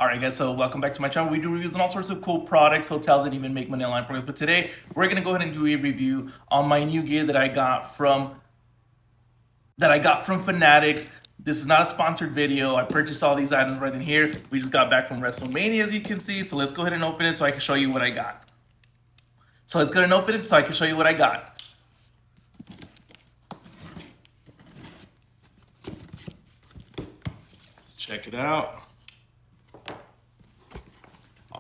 Alright guys, so welcome back to my channel. We do reviews on all sorts of cool products, hotels, and even make money online programs. But today, we're gonna go ahead and do a review on my new gear that I got from Fanatics. This is not a sponsored video. I purchased all these items right in here. We just got back from WrestleMania, as you can see. So let's go ahead and open it so I can show you what I got. Let's check it out.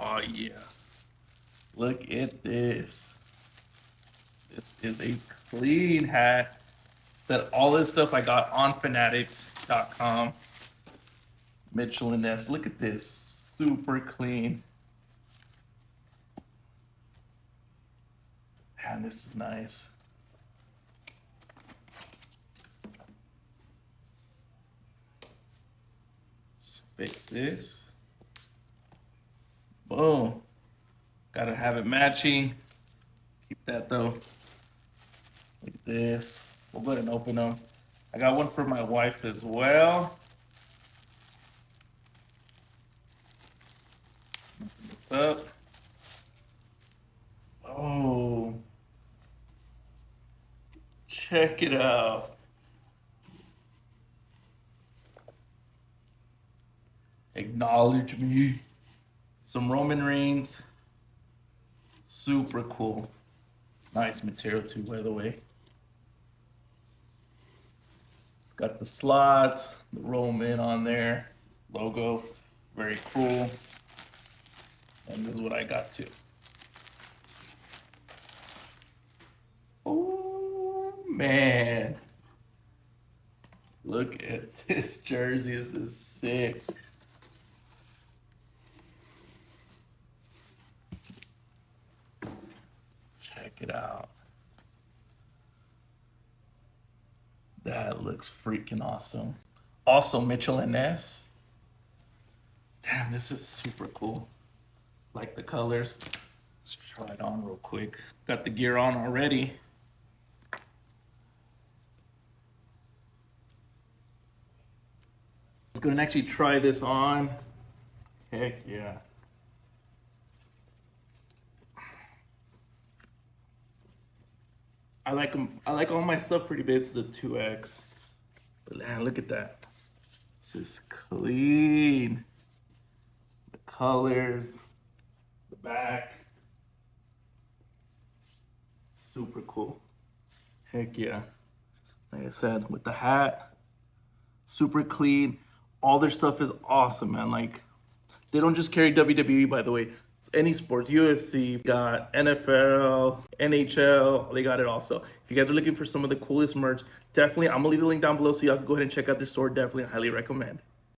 Oh yeah, look at this. This is a clean hat. Said all this stuff I got on Fanatics.com. Mitchell and Ness. Look at this, super clean. Man, this is nice. Let's fix this. Boom. Gotta have it matching. Keep that though. Look at this. We'll go ahead and open them. I got one for my wife as well. Open this up. Oh. Check it out. Acknowledge me. Some Roman Reigns. Super cool. Nice material too, by the way. It's got the slots, the Roman on there, logo, very cool. And this is what I got too. Oh man. Look at this jersey, this is sick. Check it out. That looks freaking awesome. Also, Mitchell and Ness. Damn, this is super cool. Like the colors. Let's try it on real quick. Got the gear on already. Let's go and actually try this on. Heck yeah. I like them. I like all my stuff pretty big. This is a 2X. But man, look at that. This is clean. The colors, the back. Super cool. Heck yeah. Like I said, with the hat, super clean. All their stuff is awesome, man. Like, they don't just carry WWE, by the way. Any sports, UFC, got NFL, NHL, they got it also. If you guys are looking for some of the coolest merch, definitely, I'm gonna leave the link down below so y'all can go ahead and check out their store. Definitely, I highly recommend.